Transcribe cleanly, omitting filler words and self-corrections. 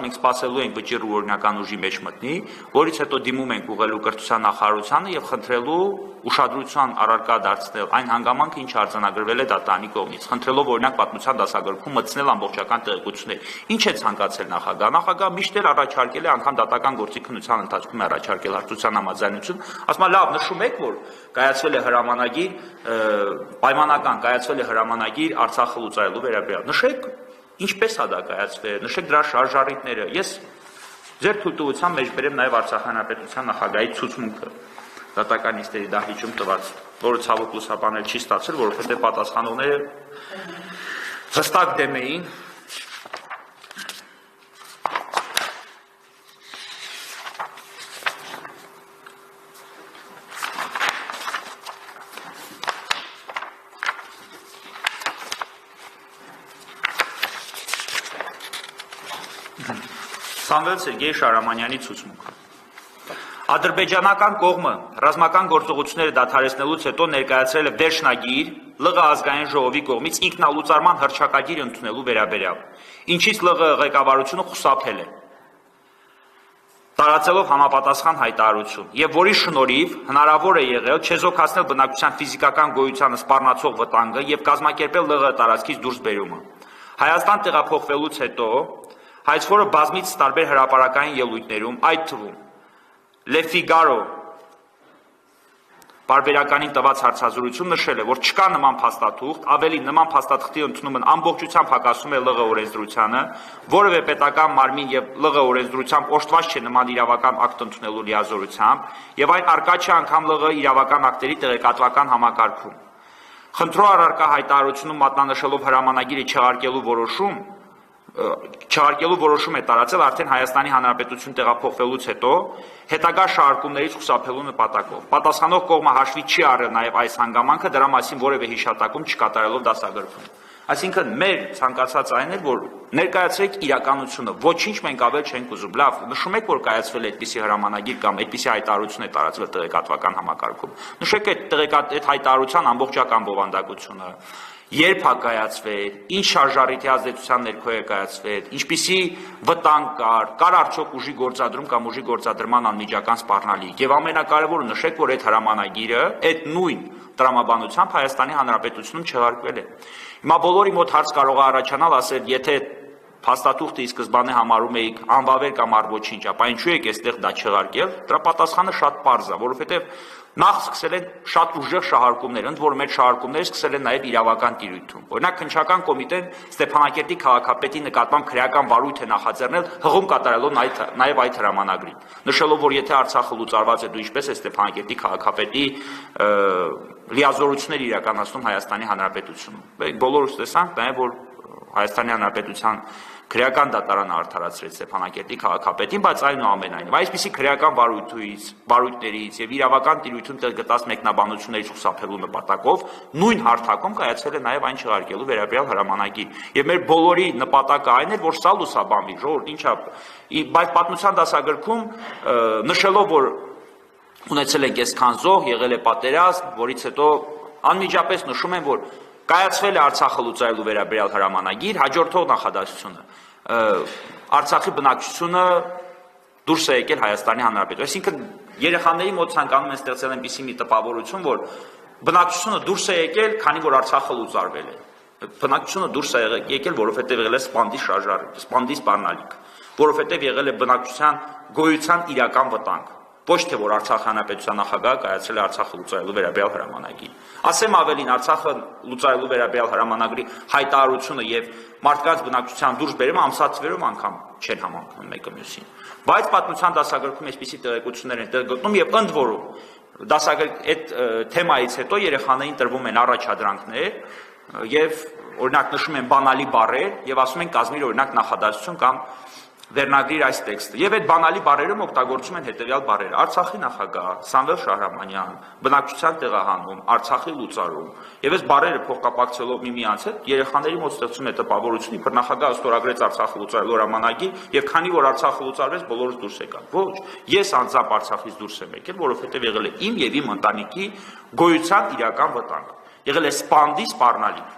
մենք սպասելու ենք վճիռը օրինական ուժի մեջ մտնի, որից հետո դիմում ենք ուղղելու կրթության նախարարությանը եւ խնդրելու ուշադրության առարկա դարձնել այն հանգամանքը, ինչ արձանագրվել է դատարանի կողմից, խնդրելով օրինակ պատմության դասագրքում մտցնել ամբողջական տեղեկություններ։ Ինչ է ցանկացել նախագահը։ Նախագահը միշտ էլ առաջարկել է անգամ դատական գործի քննության ընթացքում առաջարկել հարցության համաձայնություն, ասում է լավ, նշում եք, որ կայացվել է հրամանագիր, պայմանական կայացվել է հրամանագիր Արցախը լուծարելու վերաբերյալ։ Նշեք, ինչպես է դա կայացվել, նշեք դրա շարժառիթները։ Ես ձեր թույլտվության մեջ բերեմ նաև Արցախի հանրապետության նախագահի ցուցմունքը դատական նիստերի դահլիճում տված, որը ցավոք լուսաբանել չի ստացել, որովհետև պատասխանողները հստակ դեմ էին Սամվել Սերգեյ Շահրամանյանի ցուցմունքը։ Ադրբեջանական կողմը ռազմական գործողությունները դադարեցնելուց հետո ներկայացրել է վերջնագիր ԼՂ ազգային ժողովի կողմից ինքնալուծարման հռչակագիր ընդունելու վերաբերյալ, ինչից ԼՂ ղեկավարությունը խուսափել է, տարածելով համապատասխան հայտարարություն, եւ որի շնորհիվ հնարավոր է եղել չեզոքացնել բնակչության ֆիզիկական գոյությանը սպառնացող վտանգը եւ կազմակերպել ԼՂ տարածքից դուրս բերումը։ Հայաստան տեղափոխվելուց հետո Հայցվորը բազմից տարբեր հրապարակային ելույթներում, այդ թվում Le Figaro բարբերականին տված հարցազրույցում նշել է, որ չկա նման փաստաթուղթ, ավելի նման փաստաթղթի ընդունումն ամբողջությամբ հակասում է ԼՂ օրենսդրությանը, որևէ պետական մարմին եւ ԼՂ օրենսդրությամբ օժտված չէ նման իրավական ակտ ընդունելու լիազորությամբ, եւ այն արկա չէ անգամ ԼՂ իրավական ակտերի տեղեկատվական համակարգում։ Խնդրո առարկա հայտարարությունում մատնանշելով հրամանագիրը չհարկելու որոշում է տարածել արդեն Հայաստանի Հանրապետություն տեղափոխվելուց հետո հետագա շարժումներից խուսափելու նպատակով։ Պատասխանող կողմը հաշվի չի առել նաև այս հանգամանքը, դրա մասին որևէ հիշատակում չկատարելով դասագրքում։ Այսինքն մեր ցանկացած այն է, որ ներկայացրեք իրականությունը, ոչինչ մենք ավել չենք ուզում։ Լավ, նշում եք, որ կայացվել է այդպիսի հրամանագիր կամ այդպիսի հայտարարություն է տարածվել տեղեկատվական համակարգում։ Նշեք այդ հայտարարության ամբողջական բովանդակությունը։ Երբ է կայացվել, ինչ շարժառիթի ազդեցության ներքո է կայացվել, ինչպիսի վտանգ կար արդյոք ուժի գործադրում կամ ուժի գործադրման անմիջական սպառնալիք։ Եվ ամենակարևորը նշեք, որ այդ հրամանագիրը այդ նույն տրամաբանությամբ Հայաստանի Հանրապետությունում չեղարկվել է։ Հիմա բոլորի մոտ հարց կարող է առաջանալ, ասել, եթե փաստաթուղթը ի սկզբանե համարում էիք անվավեր կամ առ-ոչինչ, ապա ինչու եք այստեղ դա չեղարկել։ Դրա պատասխանը շատ պարզ է, որովհետև նախ սկսել են շատ ուժեղ շահարկումներ, ընդ որում այդ շահարկումները սկսել են նաև իրավական տիրույթում։ Օրինակ քննչական կոմիտեն Ստեփանակերտի քաղաքապետի նկատմամբ քրեական վարույթ է նախաձեռնել հղում կատարելով նաև այդ հրամանագրին, նշելով, որ եթե Արցախը լուծարված է, դու ինչպես է Ստեփանակերտի քաղաքապետի լիազորություններ իրականացնում Հայաստանի Հանրապետությունում։ Բոլորս տեսանք նաև, որ Հայաստանի Հանրապետության քրեական դատարանը արդարացրեց Ստեփանակերտի քաղաքապետին, բայց այնուամենայնիվ այսպիսի քրեական վարույթներից եւ իրավական տիրույթում տեղ գտած մեկնաբանություններից խուսափելու նպատակով նույն հարթակում կայացել է նաեւ այն չեղարկելու վերաբերյալ հրամանագիր։ Եվ մեր բոլորի նպատակը այն էր, որ սա լուսաբանվի, ժողովուրդ ինչա, բայց պատմության դասագրքում նշելով, որ ունեցել ենք այսքան զոհ, եղել է պատերազմ, որից հետո անմիջապես նշում են, որ կայացվել է Արցախը լուծարելու վերաբերյալ հրամանագիր, հաջորդող նախադասությունը Արցախի բնակչությունը դուրս է եկել Հայաստանի Հանրապետություն։ Այսինքն երեխաների մոտ ցանկանում են ստեղծել այնպիսի մի տպավորություն, որ բնակչությունը դուրս է եկել, քանի որ Արցախը լուծարվել է։ Բնակչությունը դուրս է եկել, որովհետև եղել է սպանդի սպառնալիք, որովհետև եղել է բնակչության գոյության իրական վտանգ։ Ոչ թե որ Արցախի Հանրապետության նախագահը կայացրել է Արցախը լուծարելու վերաբերյալ հրամանագիր։ Ասեմ ավելին, Արցախը լուծարելու վերաբերյալ հրամանագրի հայտարարությունը եւ մարդկանց բնակչության դուրս բերումը ամսաթվերով անգամ չեն համընկնում մեկը մյուսին։ Բայց պատմության դասագրքում այսպիսի տեղեկություններ են տեղ գտնում եւ ընդ որում այդ թեմայից հետո երեխաներին տրվում են առաջադրանքներ եւ օրինակ նշում են բանալի բառեր եւ ասում են կազմիր օրինակ նախադասություն կամ վերնագրիր այս տեքստը։ Եվ այդ բանալի բառերում օգտագործում են հետևյալ բառերը. Արցախի նախագահ Սամվել Շահրամանյան, բնակչության տեղահանում, Արցախի լուծարում։ Եվ այս բառերը փոխկապակցելով միմյանց հետ երեխաների մոտ ստեղծում է տպավորություն, իբր նախագահը ստորագրեց Արցախը լուծարելու հրամանագիր, եւ քանի որ Արցախը լուծարվեց, բոլորս դուրս եկան։ Ոչ, ես անձամբ Արցախից դուրս եմ եկել, որովհետեւ եղել է իմ եւ իմ ընտանիքի գոյության իրական վտանգ։ Եղել է սպանդի սպառնալիք։